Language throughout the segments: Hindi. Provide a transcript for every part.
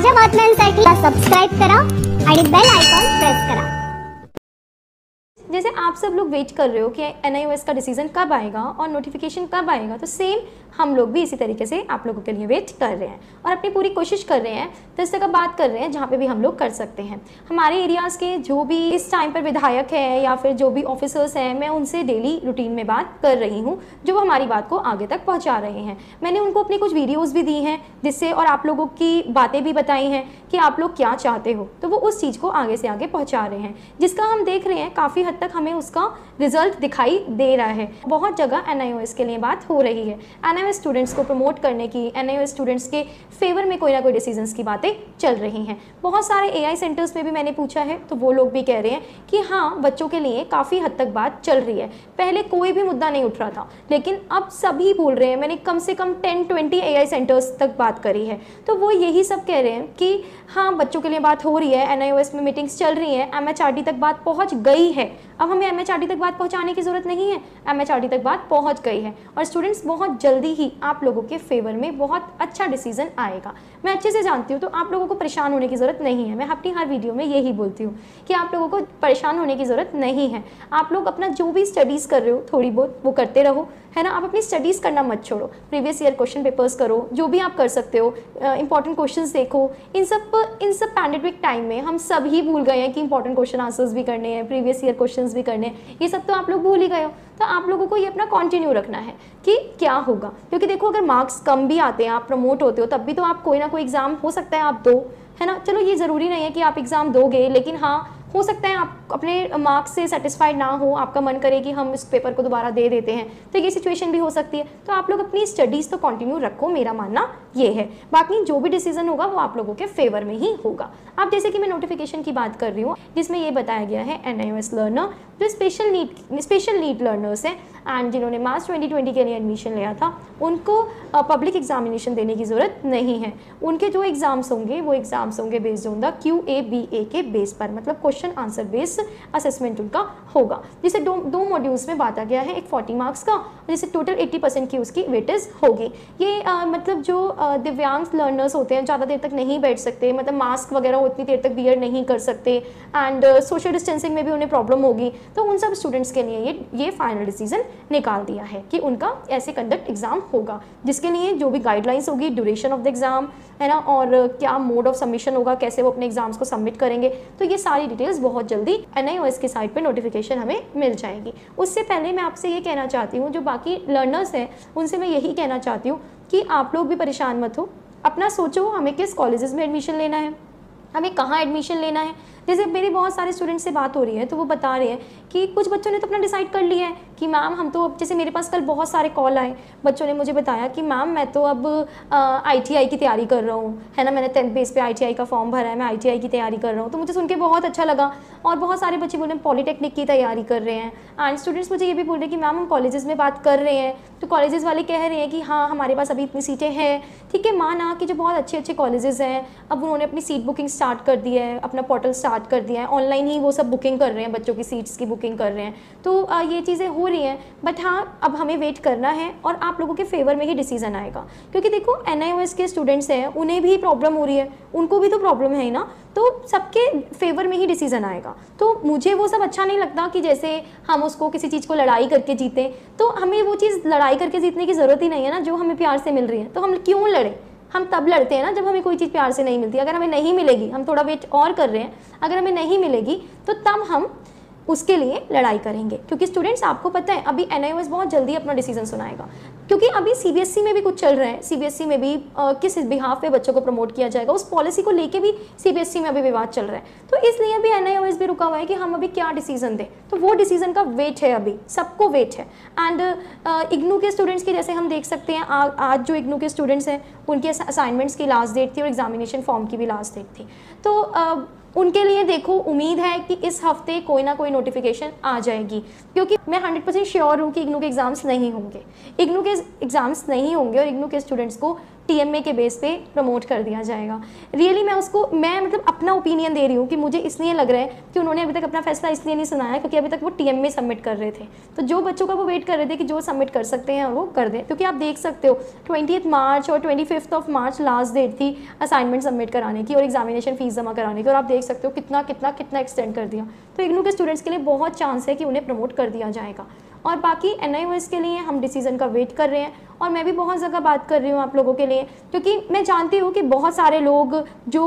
ताज्या बातम्यांसाठी सबस्क्राइब करा आणि बेल आयकॉन प्रेस करा। जैसे आप सब लोग वेट कर रहे हो कि NIOS का डिसीजन कब आएगा और नोटिफिकेशन कब आएगा, तो सेम हम लोग भी इसी तरीके से आप लोगों के लिए वेट कर रहे हैं और अपनी पूरी कोशिश कर रहे हैं, 10 तक बात कर रहे हैं जहाँ पे भी हम लोग कर सकते हैं। हमारे एरियाज़ के जो भी इस टाइम पर विधायक हैं या फिर जो भी ऑफिसर्स हैं, मैं उनसे डेली रूटीन में बात कर रही हूँ, जो हमारी बात को आगे तक पहुँचा रहे हैं। मैंने उनको अपनी कुछ वीडियोज़ भी दी हैं जिससे, और आप लोगों की बातें भी बताई हैं कि आप लोग क्या चाहते हो, तो वो उस चीज़ को आगे से आगे पहुँचा रहे हैं, जिसका हम देख रहे हैं काफ़ी हद तक हमें उसका रिजल्ट दिखाई दे रहा है। बहुत जगह NIOS के लिए बात हो रही है, NIOS स्टूडेंट्स को प्रमोट करने की, NIOS स्टूडेंट्स के फेवर में कोई ना कोई डिसीजंस की बातें चल रही हैं। बहुत सारे AI सेंटर्स में भी मैंने पूछा है तो वो लोग भी कह रहे हैं कि हाँ, बच्चों के लिए काफ़ी हद तक बात चल रही है। पहले कोई भी मुद्दा नहीं उठ रहा था, लेकिन अब सभी बोल रहे हैं। मैंने कम से कम 10-20 AI सेंटर्स तक बात करी है, तो वो यही सब कह रहे हैं कि हाँ, बच्चों के लिए बात हो रही है, NIOS में मीटिंग्स चल रही हैं, MHRD तक बात पहुँच गई है। अब हमें MHRD तक बात पहुंचाने की ज़रूरत नहीं है, MHRD तक बात पहुंच गई है और स्टूडेंट्स बहुत जल्दी ही आप लोगों के फेवर में बहुत अच्छा डिसीजन आएगा। मैं अच्छे से जानती हूँ, तो आप लोगों को परेशान होने की ज़रूरत नहीं है। मैं अपनी हर वीडियो में यही बोलती हूँ कि आप लोगों को परेशान होने की ज़रूरत नहीं है। आप लोग अपना जो भी स्टडीज़ कर रहे हो थोड़ी बहुत वो करते रहो, है ना। आप अपनी स्टडीज़ करना मत छोड़ो, प्रीवियस ईयर क्वेश्चन पेपर्स करो, जो भी आप कर सकते हो, इंपॉर्टेंट क्वेश्चंस देखो। इन सब पैंडेमिक टाइम में हम सभी भूल गए हैं कि इंपॉर्टेंट क्वेश्चन आंसर्स भी करने हैं, प्रीवियस ईयर क्वेश्चंस भी करने हैं, ये सब तो आप लोग भूल ही गए हो। तो आप लोगों को ये अपना कंटिन्यू रखना है कि क्या होगा, क्योंकि देखो, अगर मार्क्स कम भी आते हैं, आप प्रमोट होते हो, तब भी तो आप कोई ना कोई एग्ज़ाम हो सकता है आप दो, है ना। चलो, ये ज़रूरी नहीं है कि आप एग्ज़ाम दोगे, लेकिन हाँ, हो सकता है आप अपने मार्क्स से सेटिस्फाइड ना हो, आपका मन करे कि हम इस पेपर को दोबारा दे देते हैं, तो ये सिचुएशन भी हो सकती है। तो आप लोग अपनी स्टडीज़ तो कंटिन्यू रखो, मेरा मानना ये है। बाकी जो भी डिसीजन होगा वो आप लोगों के फेवर में ही होगा। अब जैसे कि मैं नोटिफिकेशन की बात कर रही हूँ, जिसमें ये बताया गया है NIOS लर्नर जो स्पेशल नीड लर्नर्स हैं एंड जिन्होंने मार्च 2020 के लिए एडमिशन लिया था, उनको पब्लिक एग्जामिनेशन देने की ज़रूरत नहीं है। उनके जो एग्ज़ाम्स होंगे वो एग्ज़ाम्स होंगे बेस्ड ऑन द QABA के बेस पर, मतलब क्वेश्चन आंसर बेस्ड असेसमेंट उनका होगा, जिसे दो मॉड्यूल्स में बांटा गया है, एक 40 मार्क्स का, जिसे टोटल 80% की उसकी वेटेज होगी। ये मतलब जो दिव्यांग लर्नर्स होते हैं, ज़्यादा देर तक नहीं बैठ सकते, मतलब मास्क वगैरह उतनी देर तक बियर नहीं कर सकते एंड सोशल डिस्टेंसिंग में भी उन्हें प्रॉब्लम होगी, तो उन सब स्टूडेंट्स के लिए ये फाइनल डिसीजन निकाल दिया है कि उनका ऐसे कंडक्ट एग्जाम होगा, जिसके लिए जो भी गाइडलाइंस होगी, ड्यूरेशन ऑफ द एग्जाम, है ना, और क्या मोड ऑफ सबमिशन होगा, कैसे वो अपने एग्जाम्स को सबमिट करेंगे, तो ये सारी डिटेल्स बहुत जल्दी NIOS की साइट पे नोटिफिकेशन हमें मिल जाएगी। उससे पहले मैं आपसे ये कहना चाहती हूँ, जो बाकी लर्नर्स हैं उनसे मैं यही कहना चाहती हूँ कि आप लोग भी परेशान मत हो, अपना सोचो हमें किस कॉलेजेस में एडमिशन लेना है, हमें कहाँ एडमिशन लेना है। जैसे मेरी बहुत सारे स्टूडेंट्स से बात हो रही है, तो वो बता रहे हैं कि कुछ बच्चों ने तो अपना डिसाइड कर लिया है कि मैम हम तो अब, जैसे मेरे पास कल बहुत सारे कॉल आए, बच्चों ने मुझे बताया कि मैम मैं तो अब ITI की तैयारी कर रहा हूँ, है ना, मैंने 10th बेस पे ITI का फॉर्म भरा है, मैं ITI की तैयारी कर रहा हूँ। तो मुझे सुन के बहुत अच्छा लगा। और बहुत सारे बच्चे बोले पॉलीटेक्निक की तैयारी कर रहे हैं एंड स्टूडेंट्स मुझे ये भी बोल रहे हैं कि मैम हम कॉलेजेस में बात कर रहे हैं, तो कॉलेजेस वाले कह रहे हैं कि हाँ, हमारे पास अभी इतनी सीटें हैं। ठीक है, माना कि जो बहुत अच्छे कॉलेजेस हैं, अब उन्होंने अपनी सीट बुकिंग स्टार्ट कर दी है, अपना पोर्टल स्टार्ट कर दिया है, ऑनलाइन ही वो सब बुकिंग कर रहे हैं, बच्चों की सीट्स की बुकिंग कर रहे हैं, तो ये चीज़ें हो रही हैं। बट हाँ, अब हमें वेट करना है और आप लोगों के फेवर में ही डिसीजन आएगा, क्योंकि देखो NIOS के स्टूडेंट्स हैं, उन्हें भी प्रॉब्लम हो रही है, उनको भी तो प्रॉब्लम है ना, तो सबके फेवर में ही डिसीजन आएगा। तो मुझे वो सब अच्छा नहीं लगता कि जैसे हम उसको किसी चीज़ को लड़ाई करके जीतें, तो हमें वो चीज़ लड़ाई करके जीतने की ज़रूरत ही नहीं है ना। जो हमें प्यार से मिल रही है तो हम क्यों लड़ें। हम तब लड़ते हैं ना जब हमें कोई चीज़ प्यार से नहीं मिलती। अगर हमें नहीं मिलेगी, हम थोड़ा वेट और कर रहे हैं, अगर हमें नहीं मिलेगी तो तब हम उसके लिए लड़ाई करेंगे। क्योंकि स्टूडेंट्स, आपको पता है अभी NIOS बहुत जल्दी अपना डिसीजन सुनाएगा, क्योंकि अभी CBSE में भी कुछ चल रहा है। CBSE में भी किस बिहाफ पे बच्चों को प्रमोट किया जाएगा, उस पॉलिसी को लेके भी CBSE में अभी विवाद चल रहा है। तो इसलिए अभी NIOS भी रुका हुआ है कि हम अभी क्या डिसीजन दें, तो वो डिसीजन का वेट है, अभी सबको वेट है। एंड IGNOU के स्टूडेंट्स की, जैसे हम देख सकते हैं, आज जो IGNOU के स्टूडेंट्स हैं उनके असाइनमेंट्स की लास्ट डेट थी और एग्जामिनेशन फॉर्म की भी लास्ट डेट थी। तो उनके लिए देखो, उम्मीद है कि इस हफ्ते कोई ना कोई नोटिफिकेशन आ जाएगी, क्योंकि मैं 100% श्योर हूँ कि IGNOU के एग्ज़ाम्स नहीं होंगे। IGNOU के एग्ज़ाम्स नहीं होंगे और IGNOU के स्टूडेंट्स को TMA के बेस पे प्रमोट कर दिया जाएगा। रियली मैं मतलब अपना ओपिनियन दे रही हूँ कि मुझे इसलिए लग रहा है कि उन्होंने अभी तक अपना फैसला इसलिए नहीं सुनाया क्योंकि अभी तक वो TMA सबमिट कर रहे थे। तो जो बच्चों का वो वेट कर रहे थे कि जो सबमिट कर सकते हैं वो कर दें, क्योंकि आप देख सकते हो 20 मार्च और 25 मार्च लास्ट डेट थी असाइनमेंट सबमिट कराने की और एग्जामिनेशन फीस जमा कराने की, और आप देख सकते हो कितना एक्सटेंड कर दिया। तो इग्नू के स्टूडेंट्स के लिए बहुत चांस है कि उन्हें प्रमोट कर दिया जाएगा। और बाकी NIOS के लिए हम डिसीज़न का वेट कर रहे हैं, और मैं भी बहुत जगह बात कर रही हूँ आप लोगों के लिए, क्योंकि मैं जानती हूँ कि बहुत सारे लोग जो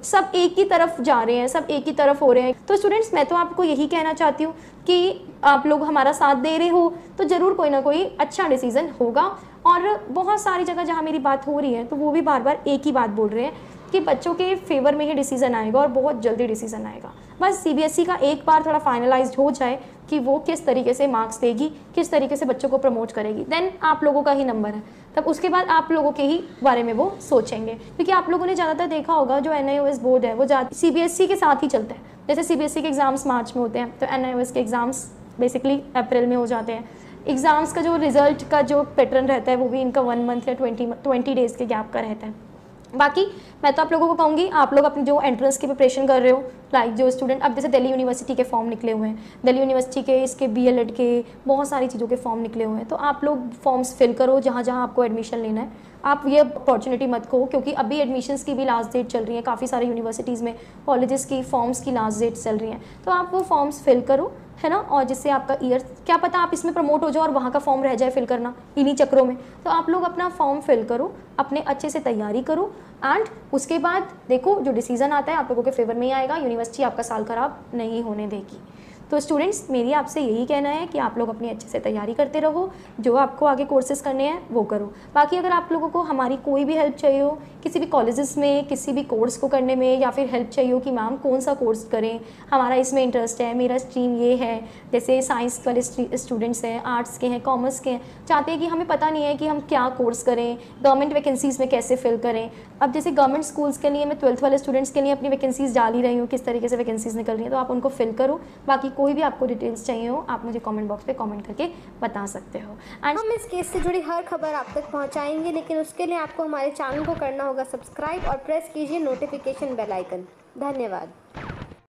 सब एक ही तरफ जा रहे हैं, सब एक ही तरफ हो रहे हैं। तो स्टूडेंट्स, मैं तो आपको यही कहना चाहती हूँ कि आप लोग हमारा साथ दे रहे हो तो ज़रूर कोई ना कोई अच्छा डिसीज़न होगा। और बहुत सारी जगह जहाँ मेरी बात हो रही है तो वो भी बार बार एक ही बात बोल रहे हैं कि बच्चों के फेवर में ही डिसीज़न आएगा और बहुत जल्दी डिसीज़न आएगा। बस CBSE का एक बार थोड़ा फाइनलाइज्ड हो जाए कि वो किस तरीके से मार्क्स देगी, किस तरीके से बच्चों को प्रमोट करेगी, देन आप लोगों का ही नंबर है, तब उसके बाद आप लोगों के ही बारे में वो सोचेंगे। क्योंकि आप लोगों ने ज़्यादातर देखा होगा जो NIOS बोर्ड है वो CBSE के साथ ही चलता है। जैसे CBSE के एग्ज़ाम्स मार्च में होते हैं तो NIOS के एग्ज़ाम्स बेसिकली अप्रैल में हो जाते हैं। एग्ज़ाम्स का जो रिज़ल्ट का जो पैटर्न रहता है वो भी इनका 1 मंथ या 20 डेज़ के गैप का रहता है। बाकी मैं तो आप लोगों को कहूँगी, आप लोग अपनी जो एंट्रेंस की प्रिपरेशन कर रहे हो, लाइक जो स्टूडेंट अब जैसे दिल्ली यूनिवर्सिटी के फॉर्म निकले हुए हैं, दिल्ली यूनिवर्सिटी के इसके BLED के बहुत सारी चीज़ों के फॉर्म निकले हुए हैं, तो आप लोग फॉर्म्स फिल करो जहाँ जहाँ आपको एडमिशन लेना है। आप ये अपॉर्चुनिटी मत खो, क्योंकि अभी एडमिशन्स की भी लास्ट डेट चल रही है, काफ़ी सारे यूनिवर्सिटीज़ में कॉलेजेस की फॉर्म्स की लास्ट डेट चल रही हैं, तो आप वो फॉर्म्स फिल करो, है ना। और जिससे आपका ईयर, क्या पता आप इसमें प्रमोट हो जाओ और वहाँ का फॉर्म रह जाए फिल करना इन्हीं चक्रों में। तो आप लोग अपना फॉर्म फिल करो, अपने अच्छे से तैयारी करो, एंड उसके बाद देखो जो डिसीज़न आता है आप लोगों के फेवर में ही आएगा। यूनिवर्सिटी आपका साल खराब नहीं होने देगी। तो स्टूडेंट्स, मेरी आपसे यही कहना है कि आप लोग अपनी अच्छे से तैयारी करते रहो, जो आपको आगे कोर्सेज करने हैं वो करो। बाकी अगर आप लोगों को हमारी कोई भी हेल्प चाहिए हो किसी भी कॉलेजेस में, किसी भी कोर्स को करने में, या फिर हेल्प चाहिए हो कि मैम कौन सा कोर्स करें, हमारा इसमें इंटरेस्ट है, मेरा स्ट्रीम ये है, जैसे साइंस वाले स्टूडेंट्स हैं, आर्ट्स के हैं, कॉमर्स के हैं, चाहते हैं कि हमें पता नहीं है कि हम क्या कोर्स करें, गवर्नमेंट वैकेंसीज़ में कैसे फिल करें। अब जैसे गवर्नमेंट स्कूल्स के लिए मैं 12th वाले स्टूडेंट्स के लिए अपनी वैकेंसीज़ डाल ही रही हूँ, किस तरीके से वैकेंसीज़ निकल रही हैं, तो आप उनको फिल करो। बाकी कोई भी आपको डिटेल्स चाहिए हो आप मुझे कमेंट बॉक्स पे कमेंट करके बता सकते हो। एंड हम इस केस से जुड़ी हर खबर आप तक पहुंचाएंगे, लेकिन उसके लिए आपको हमारे चैनल को करना होगा सब्सक्राइब और प्रेस कीजिए नोटिफिकेशन बेल आइकन। धन्यवाद।